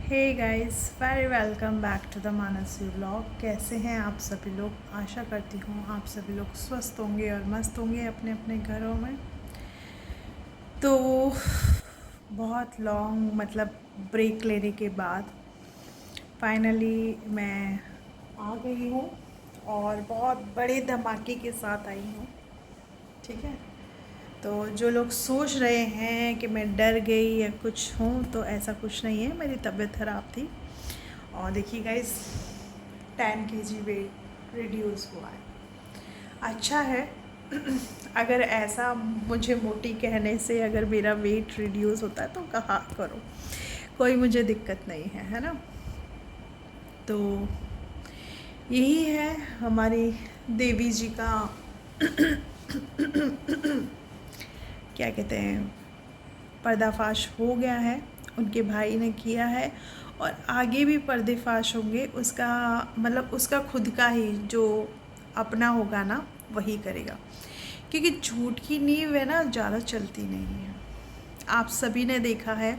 Hey guys, very welcome back to the Mansi vlog. कैसे हैं आप सभी लोग? आशा करती हूँ आप सभी लोग स्वस्थ होंगे और मस्त होंगे अपने अपने घरों में। तो बहुत लॉन्ग ब्रेक लेने के बाद फाइनली मैं आ गई हूँ और बहुत बड़े धमाके के साथ आई हूँ। ठीक है, तो जो लोग सोच रहे हैं कि मैं डर गई या कुछ हूँ, तो ऐसा कुछ नहीं है। मेरी तबीयत ख़राब थी और देखिए गाइस, 10 kg वेट रिड्यूस हुआ है। अच्छा है। अगर ऐसा मुझे मोटी कहने से अगर मेरा वेट रिड्यूस होता है तो कहा करो, कोई मुझे दिक्कत नहीं है, है ना। तो यही है हमारी देवी जी का क्या कहते हैं, पर्दाफाश हो गया है, उनके भाई ने किया है और आगे भी पर्दाफाश होंगे। उसका उसका खुद का ही जो अपना होगा ना, वही करेगा, क्योंकि झूठ की नींव है ना, ज़्यादा चलती नहीं है। आप सभी ने देखा है,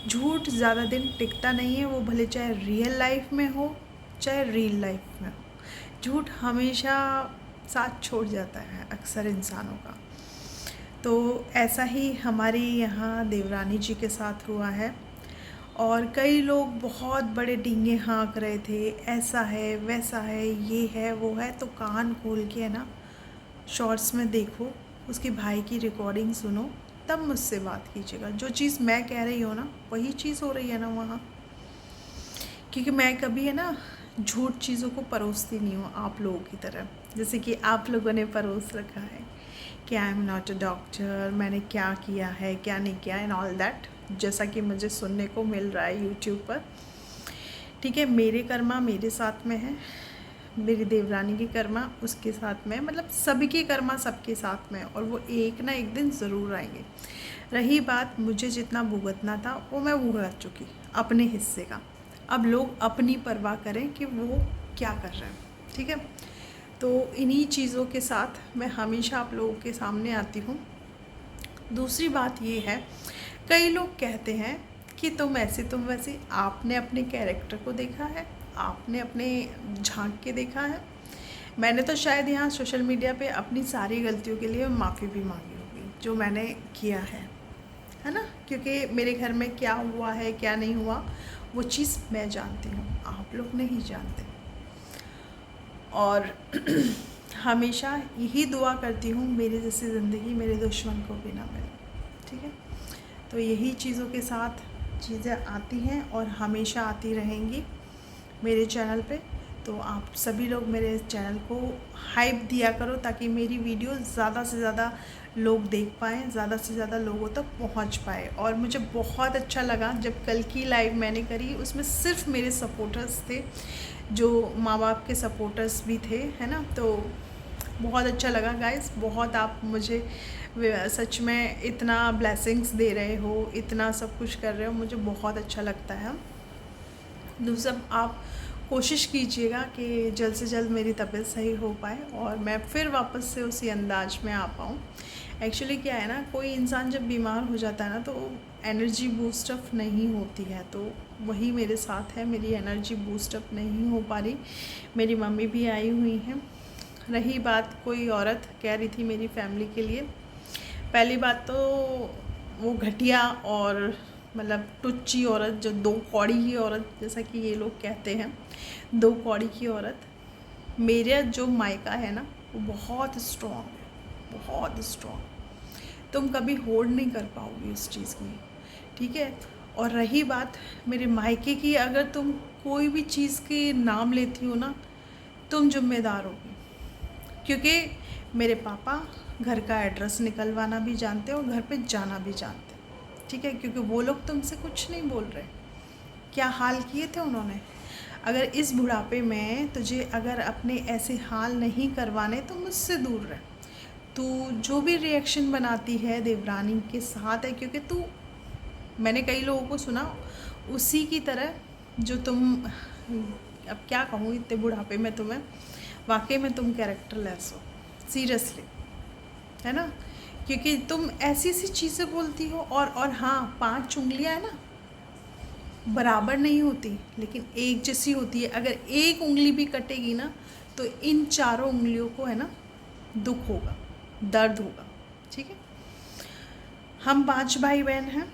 झूठ ज़्यादा दिन टिकता नहीं है, वो भले चाहे रियल लाइफ में हो चाहे रील लाइफ में हो। झूठ हमेशा साथ छोड़ जाता है अक्सर इंसानों का। तो ऐसा ही हमारी यहाँ देवरानी जी के साथ हुआ है और कई लोग बहुत बड़े डींगे हाँक रहे थे, ऐसा है वैसा है, ये है वो है। तो कान खोल के है ना, शॉर्ट्स में देखो, उसके भाई की रिकॉर्डिंग सुनो, तब मुझसे बात कीजिएगा। जो चीज़ मैं कह रही हूँ ना, वही चीज़ हो रही है ना वहाँ। क्योंकि मैं कभी है ना झूठ चीज़ों को परोसती नहीं हूँ आप लोगों की तरह, जैसे कि आप लोगों ने परोस रखा है कि I am not a doctor, मैंने क्या किया है क्या नहीं किया एंड ऑल दैट, जैसा कि मुझे सुनने को मिल रहा है यूट्यूब पर। ठीक है, मेरे कर्मा मेरे साथ में है, मेरी देवरानी की कर्मा उसके साथ में, सभी के कर्मा सबके साथ में, और वो एक ना एक दिन ज़रूर आएंगे। रही बात मुझे जितना भुगतना था, वो मैं भुगत चुकी अपने हिस्से का। अब लोग अपनी परवाह करें कि वो क्या कर रहे हैं। ठीक है, तो इन्हीं चीज़ों के साथ मैं हमेशा आप लोगों के सामने आती हूँ। दूसरी बात ये है, कई लोग कहते हैं कि तुम ऐसे तुम वैसे। आपने अपने कैरेक्टर को देखा है, आपने अपने झांक के देखा है। मैंने तो शायद यहाँ सोशल मीडिया पे अपनी सारी गलतियों के लिए माफ़ी भी मांगी होगी जो मैंने किया है ना। क्योंकि मेरे घर में क्या हुआ है क्या नहीं हुआ, वो चीज़ मैं जानती हूँ, आप लोग नहीं जानते। और हमेशा यही दुआ करती हूँ, मेरी जैसी ज़िंदगी मेरे दुश्मन को भी ना मिले। ठीक है, तो यही चीज़ों के साथ चीज़ें आती हैं और हमेशा आती रहेंगी मेरे चैनल पे। तो आप सभी लोग मेरे चैनल को हाइप दिया करो, ताकि मेरी वीडियो ज़्यादा से ज़्यादा लोग देख पाएँ, ज़्यादा से ज़्यादा लोगों तक पहुंच पाए। और मुझे बहुत अच्छा लगा जब कल की लाइव मैंने करी, उसमें सिर्फ मेरे सपोर्टर्स थे, जो माँ बाप के सपोर्टर्स भी थे, है ना। तो बहुत अच्छा लगा गाइस, बहुत आप मुझे सच में इतना ब्लेसिंग्स दे रहे हो, इतना सब कुछ कर रहे हो, मुझे बहुत अच्छा लगता है। दूसरा, आप कोशिश कीजिएगा कि जल्द से जल्द मेरी तबीयत सही हो पाए और मैं फिर वापस से उसी अंदाज में आ पाऊँ। एक्चुअली क्या है ना, कोई इंसान जब बीमार हो जाता है ना, तो एनर्जी बूस्टअप नहीं होती है। तो वही मेरे साथ है, मेरी एनर्जी बूस्टअप नहीं हो पा रही। मेरी मम्मी भी आई हुई हैं। रही बात, कोई औरत कह रही थी मेरी फैमिली के लिए, पहली बात तो वो घटिया और टुच्ची औरत, जो दो कौड़ी की औरत, जैसा कि ये लोग कहते हैं, दो कौड़ी की औरत। मेरा जो मायका है ना, वो बहुत स्ट्रॉन्ग है, बहुत स्ट्रॉन्ग। तुम कभी होल्ड नहीं कर पाओगी उस चीज़ की। ठीक है, और रही बात मेरे मायके की, अगर तुम कोई भी चीज़ के नाम लेती हो ना, तुम जिम्मेदार होगी। क्योंकि मेरे पापा घर का एड्रेस निकलवाना भी जानते हैं और घर पे जाना भी जानते हैं। ठीक है, क्योंकि वो लोग तुमसे कुछ नहीं बोल रहे। क्या हाल किए थे उन्होंने। अगर इस बुढ़ापे में तुझे अगर अपने ऐसे हाल नहीं करवाने, तो मुझसे दूर रह। तू जो भी रिएक्शन बनाती है देवरानी के साथ है, क्योंकि तू, मैंने कई लोगों को सुना उसी की तरह जो तुम, अब क्या कहूँ, इतने बुढ़ापे में तुम्हें, वाकई में तुम कैरेक्टर लेस हो, सीरियसली, है ना। क्योंकि तुम ऐसी ऐसी चीज़ें बोलती हो। और हाँ, 5 उंगलियाँ है ना, बराबर नहीं होती लेकिन एक जैसी होती है। अगर एक उंगली भी कटेगी ना तो इन चारों उंगलियों को है ना दुख होगा, दर्द होगा। ठीक है, हम 5 भाई बहन हैं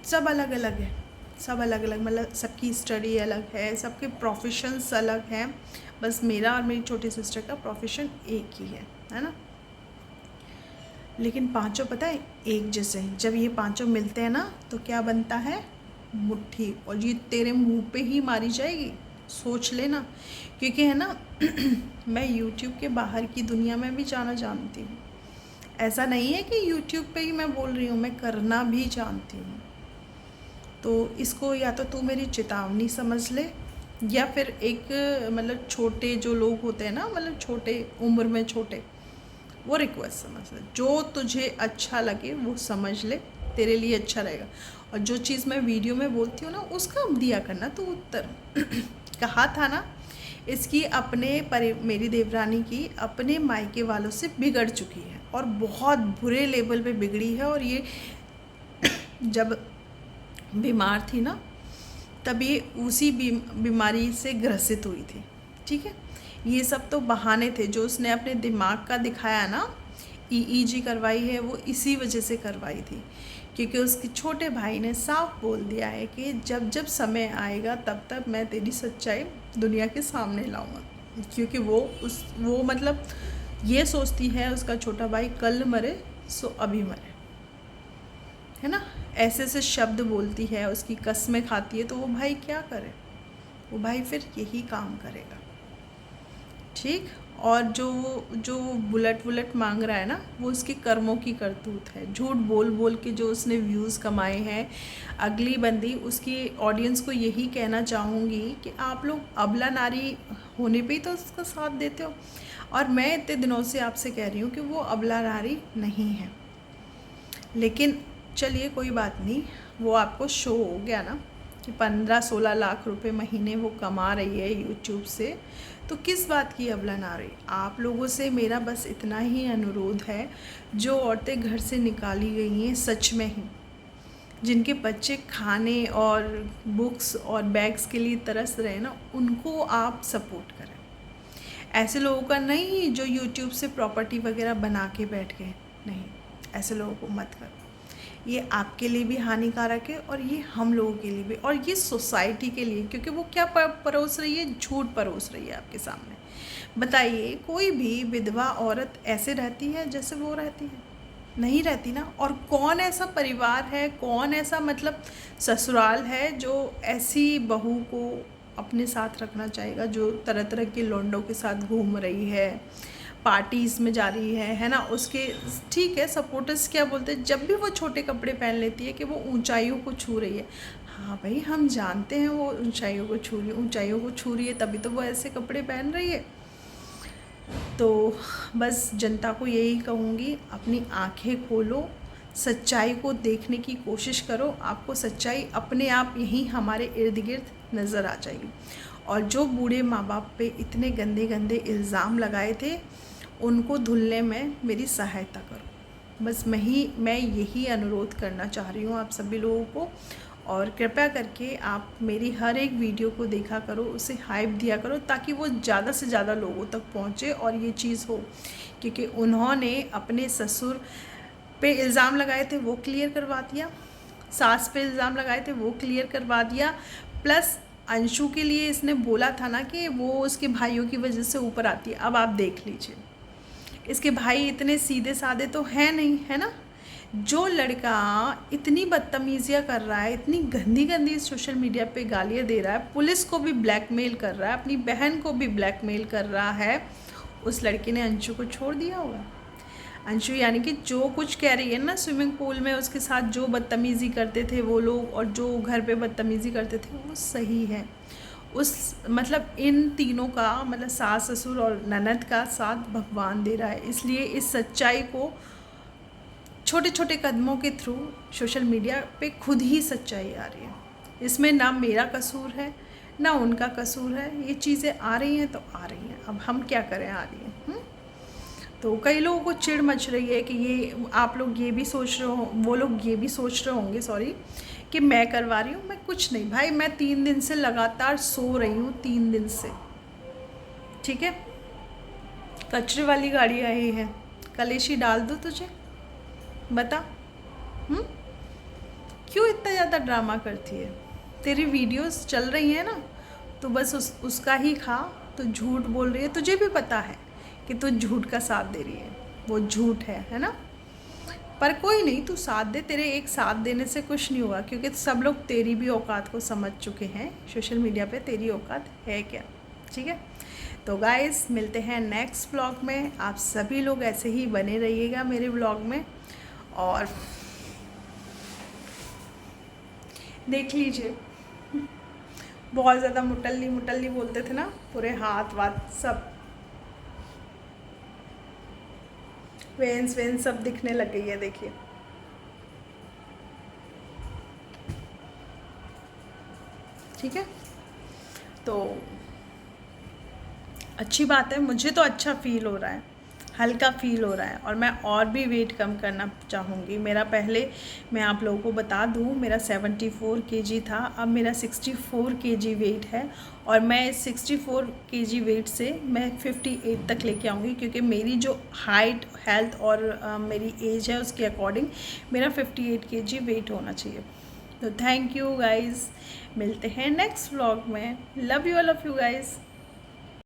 सब अलग अलग है, सब अलग अलग मतलब सबकी स्टडी अलग है, सबके प्रोफेशंस अलग हैं। बस मेरा और मेरी छोटी सिस्टर का प्रोफेशन एक ही है ना। लेकिन पांचों पता है एक जैसे हैं। जब ये पांचों मिलते हैं ना तो क्या बनता है, मुट्ठी। और ये तेरे मुंह पे ही मारी जाएगी, सोच लेना। क्योंकि है ना मैं YouTube के बाहर की दुनिया में भी जाना जानती हूँ। ऐसा नहीं है कि YouTube पे ही मैं बोल रही हूँ, मैं करना भी जानती हूँ। तो इसको या तो तू मेरी चेतावनी समझ ले, या फिर एक मतलब छोटे जो लोग होते हैं ना, मतलब छोटे उम्र में छोटे, वो रिक्वेस्ट समझ ले। जो तुझे अच्छा लगे वो समझ ले, तेरे लिए अच्छा रहेगा। और जो चीज़ मैं वीडियो में बोलती हूँ ना उसका दिया करना तो उत्तर। कहा था ना, इसकी मेरी देवरानी की अपने मायके वालों से बिगड़ चुकी है और बहुत बुरे लेवल पे बिगड़ी है। और ये जब बीमार थी ना तब ये उसी बीमारी से ग्रसित हुई थी। ठीक है, ये सब तो बहाने थे जो उसने अपने दिमाग का दिखाया ना। EEG करवाई है वो इसी वजह से करवाई थी, क्योंकि उसके छोटे भाई ने साफ बोल दिया है कि जब जब समय आएगा तब तक मैं तेरी सच्चाई दुनिया के सामने लाऊंगा। क्योंकि वो मतलब ये सोचती है उसका छोटा भाई कल मरे सो अभी मरे, है ना। ऐसे ऐसे शब्द बोलती है, उसकी कस्में खाती है, तो वो भाई क्या करे, वो भाई फिर यही काम करेगा। ठीक, और जो बुलेट मांग रहा है ना वो उसके कर्मों की करतूत है। झूठ बोल बोल के जो उसने व्यूज़ कमाए हैं। अगली बंदी उसकी ऑडियंस को यही कहना चाहूँगी कि आप लोग अबला नारी होने पे ही तो उसका साथ देते हो। और मैं इतने दिनों से आपसे कह रही हूँ कि वो अबला नारी नहीं है। लेकिन चलिए कोई बात नहीं, वो आपको शो हो गया ना कि 15-16 लाख रुपए महीने वो कमा रही है यूट्यूब से, तो किस बात की अबला नारी। आप लोगों से मेरा बस इतना ही अनुरोध है, जो औरतें घर से निकाली गई हैं सच में ही, जिनके बच्चे खाने और बुक्स और बैग्स के लिए तरस रहे ना, उनको आप सपोर्ट करें। ऐसे लोगों का नहीं जो यूट्यूब से प्रॉपर्टी वगैरह बना के बैठ गए, नहीं, ऐसे लोगों को मत करो। ये आपके लिए भी हानिकारक है और ये हम लोगों के लिए भी, और ये सोसाइटी के लिए। क्योंकि वो क्या परोस रही है, झूठ परोस रही है आपके सामने। बताइए, कोई भी विधवा औरत ऐसे रहती है जैसे वो रहती है? नहीं रहती ना। और कौन ऐसा परिवार है, कौन ऐसा मतलब ससुराल है जो ऐसी बहू को अपने साथ रखना चाहेगा, जो तरह तरह के लौंडों के साथ घूम रही है, पार्टीज़ में जा रही है ना। उसके ठीक है, सपोर्टर्स क्या बोलते हैं जब भी वो छोटे कपड़े पहन लेती है कि वो ऊंचाइयों को छू रही है। हाँ भाई, हम जानते हैं वो ऊंचाइयों को छू रही है, तभी तो वो ऐसे कपड़े पहन रही है। तो बस जनता को यही कहूँगी, अपनी आंखें खोलो, सच्चाई को देखने की कोशिश करो। आपको सच्चाई अपने आप यहीं हमारे इर्द गिर्द नज़र आ जाएगी। और जो बूढ़े माँ बाप पे इतने गंदे गंदे इल्ज़ाम लगाए थे, उनको धुलने में मेरी सहायता करो। बस मैं यही अनुरोध करना चाह रही हूँ आप सभी लोगों को। और कृपया करके आप मेरी हर एक वीडियो को देखा करो, उसे हाइप दिया करो, ताकि वो ज़्यादा से ज़्यादा लोगों तक पहुँचे और ये चीज़ हो। क्योंकि उन्होंने अपने ससुर पे इल्ज़ाम लगाए थे वो क्लियर करवा दिया, सास पे इल्ज़ाम लगाए थे वो क्लियर करवा दिया, प्लस अंशु के लिए इसने बोला था ना कि वो उसके भाइयों की वजह से ऊपर आती है। अब आप देख लीजिए, इसके भाई इतने सीधे साधे तो हैं नहीं, है ना। जो लड़का इतनी बदतमीजियाँ कर रहा है, इतनी गंदी गंदी सोशल मीडिया पे गालियाँ दे रहा है, पुलिस को भी ब्लैकमेल कर रहा है, अपनी बहन को भी ब्लैकमेल कर रहा है, उस लड़के ने अंशु को छोड़ दिया होगा। अंशु यानी कि जो कुछ कह रही है ना, स्विमिंग पूल में उसके साथ जो बदतमीज़ी करते थे वो लोग, और जो घर पे बदतमीज़ी करते थे, वो सही है। उस मतलब इन तीनों का मतलब सास ससुर और ननद का साथ भगवान दे रहा है। इसलिए इस सच्चाई को छोटे छोटे कदमों के थ्रू सोशल मीडिया पे खुद ही सच्चाई आ रही है। इसमें ना मेरा कसूर है ना उनका कसूर है, ये चीज़ें आ रही हैं तो आ रही हैं, अब हम क्या करें, आ रही हैं। तो कई लोगों को चिढ़ मच रही है कि ये आप लोग ये भी सोच रहे हो, वो लोग ये भी सोच रहे होंगे, सॉरी, कि मैं करवा रही हूँ। मैं कुछ नहीं भाई, मैं 3 दिन से लगातार सो रही हूँ, 3 दिन से, ठीक है। कचरे वाली गाड़ी आई है, कलेशी डाल दूँ तुझे, बता। हम्म, क्यों इतना ज़्यादा ड्रामा करती है? तेरी वीडियोस चल रही है ना, तो बस उसका ही खा। तो झूठ बोल रही है, तुझे भी पता है कि तू झूठ का साथ दे रही है, वो झूठ है ना। पर कोई नहीं, तू साथ दे, तेरे एक साथ देने से कुछ नहीं होगा, क्योंकि सब लोग तेरी भी औकात को समझ चुके हैं सोशल मीडिया पे, तेरी औकात है क्या, ठीक है। तो गाइस, मिलते हैं नेक्स्ट व्लॉग में। आप सभी लोग ऐसे ही बने रहिएगा मेरे व्लॉग में, और देख लीजिए, बहुत ज़्यादा मुटल्ली मुटल्ली बोलते थे ना, पूरे हाथ वाथ सब वेन्स वेन्स सब दिखने लग गई है, देखिए। ठीक है, तो अच्छी बात है, मुझे तो अच्छा फील हो रहा है, हल्का फील हो रहा है, और मैं और भी वेट कम करना चाहूँगी। मेरा पहले, मैं आप लोगों को बता दूँ, मेरा 74 kg था, अब मेरा 64 kg वेट है, और मैं इस 64 kg वेट से मैं 58 तक लेके आऊँगी, क्योंकि मेरी जो हाइट, हेल्थ और मेरी एज है, उसके अकॉर्डिंग मेरा 58 kg वेट होना चाहिए। तो थैंक यू गाइज़, मिलते हैं नेक्स्ट व्लॉग में। Love you, all of you guys.